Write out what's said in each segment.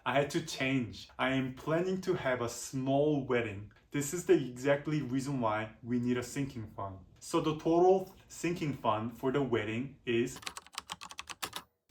I had to change. I am planning to have a small wedding. This is the exactly reason why we need a sinking fund. So the total sinking fund for the wedding is,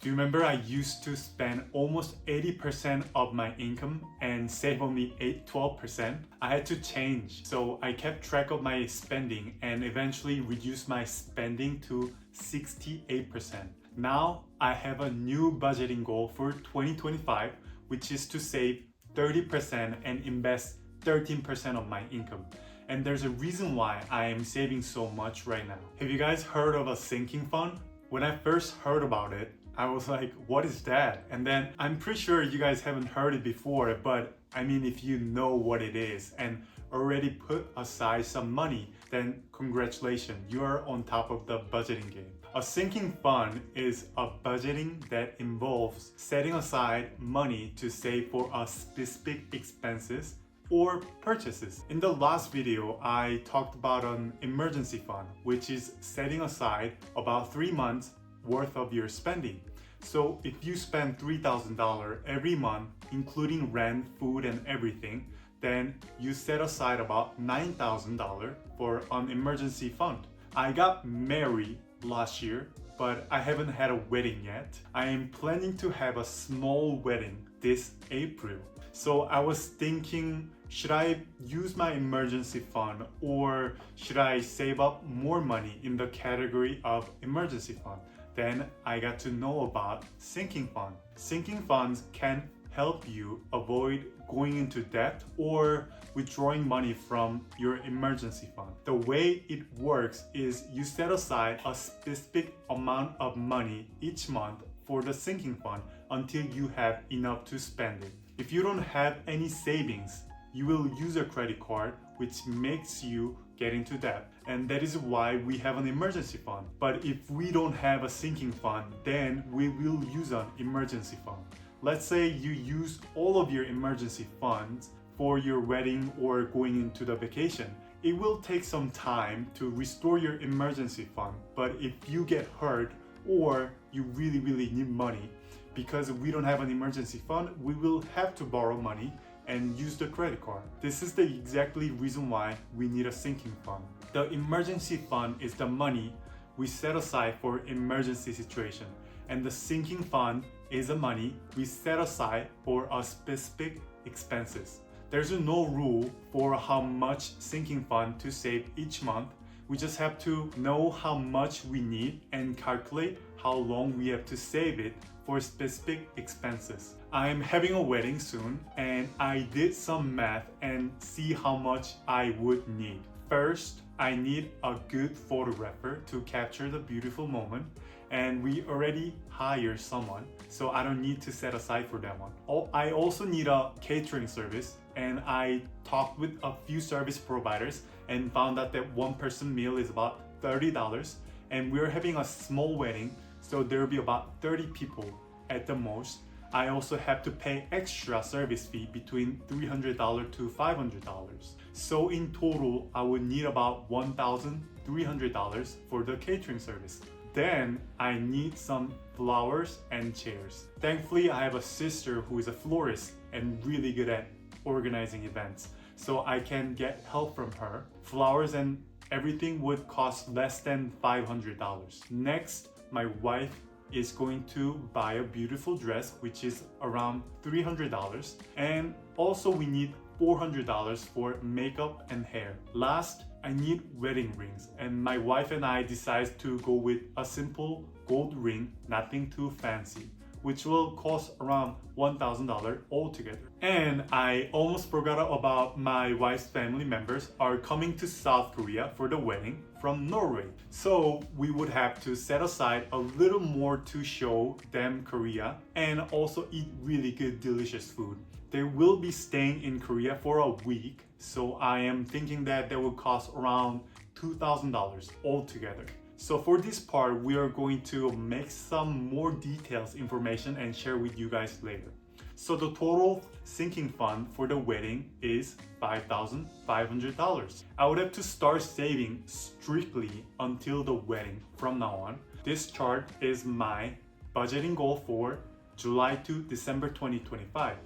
do you remember I used to spend almost 80% of my income and save only 12%? I had to change. So I kept track of my spending and eventually reduced my spending to 68%. Now I have a new budgeting goal for 2025, which is to save 30% and invest 13% of my income. And there's a reason why I am saving so much right now. Have you guys heard of a sinking fund? When I first heard about it, I was like, what is that? And then I'm pretty sure you guys haven't heard it before, but I mean, if you know what it is and already put aside some money, then congratulations, you are on top of the budgeting game. A sinking fund is a budgeting that involves setting aside money to save for a specific expenses or purchases. In the last video, I talked about an emergency fund, which is setting aside about 3 months worth of your spending. So if you spend $3,000 every month, including rent, food, and everything, then you set aside about $9,000 for an emergency fund. I got married last year, but I haven't had a wedding yet. I am planning to have a small wedding this April. So I was thinking, should I use my emergency fund or should I save up more money in the category of emergency fund? Then I got to know about sinking fund. Sinking funds can help you avoid going into debt or withdrawing money from your emergency fund. The way it works is you set aside a specific amount of money each month for the sinking fund until you have enough to spend it. If you don't have any savings, you will use a credit card, which makes you get into debt. And that is why we have an emergency fund. But if we don't have a sinking fund, then we will use an emergency fund. Let's say you use all of your emergency funds for your wedding or going into the vacation. It will take some time to restore your emergency fund. But if you get hurt or you really need money, because we don't have an emergency fund, we will have to borrow money and use the credit card. This is the exactly reason why we need a sinking fund. The emergency fund is the money we set aside for emergency situation, and the sinking fund is the money we set aside for a specific expenses. There's no rule for how much sinking fund to save each month. We just have to know how much we need and calculate how long we have to save it for specific expenses. I'm having a wedding soon and I did some math and see how much I would need. First, I need a good photographer to capture the beautiful moment, and we already hired someone, so I don't need to set aside for that one. I also need a catering service, and I talked with a few service providers and found out that one person meal is about $30, and we're having a small wedding, so there'll be about 30 people at the most. I also have to pay extra service fee between $300 to $500. So in total, I would need about $1,300 for the catering service. Then I need some flowers and chairs. Thankfully, I have a sister who is a florist and really good at organizing events, so I can get help from her. Flowers and everything would cost less than $500. Next, my wife is going to buy a beautiful dress, which is around $300, and also we need $400 for makeup and hair. Last, I need wedding rings, and my wife and I decided to go with a simple gold ring, nothing too fancy, which will cost around $1,000 altogether. And I almost forgot about my wife's family members are coming to South Korea for the wedding from Norway. So we would have to set aside a little more to show them Korea and also eat really good, delicious food. They will be staying in Korea for a week, so I am thinking that will cost around $2,000 altogether. So for this part, we are going to make some more details information and share with you guys later. So the total sinking fund for the wedding is $5,500. I would have to start saving strictly until the wedding from now on. This chart is my budgeting goal for July to December 2025.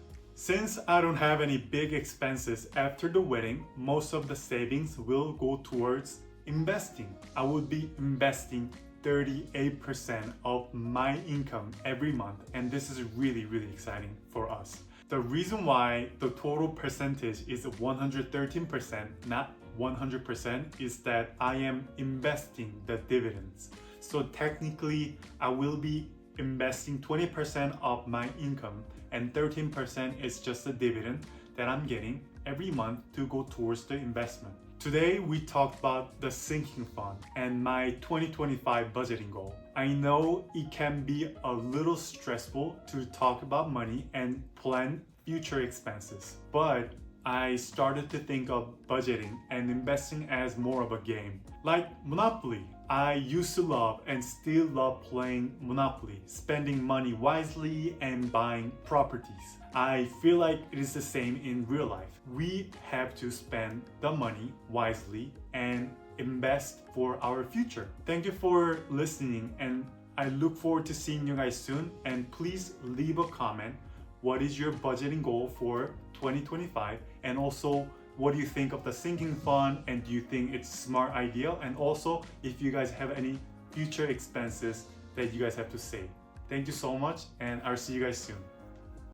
Since I don't have any big expenses after the wedding, most of the savings will go towards investing. I would be investing 38% of my income every month, and this is really, really exciting for us. The reason why the total percentage is 113%, not 100%, is that I am investing the dividends. So technically, I will be investing 20% of my income, and 13% is just a dividend that I'm getting every month to go towards the investment. Today we talked about the sinking fund and my 2025 budgeting goal. I know it can be a little stressful to talk about money and plan future expenses, but I started to think of budgeting and investing as more of a game. Like Monopoly, I used to love and still love playing Monopoly, spending money wisely and buying properties. I feel like it is the same in real life. We have to spend the money wisely and invest for our future. Thank you for listening, and I look forward to seeing you guys soon. And please leave a comment. What is your budgeting goal for 2025? And also, what do you think of the sinking fund, and do you think it's a smart idea? And also, if you guys have any future expenses that you guys have to save. Thank you so much, and I'll see you guys soon.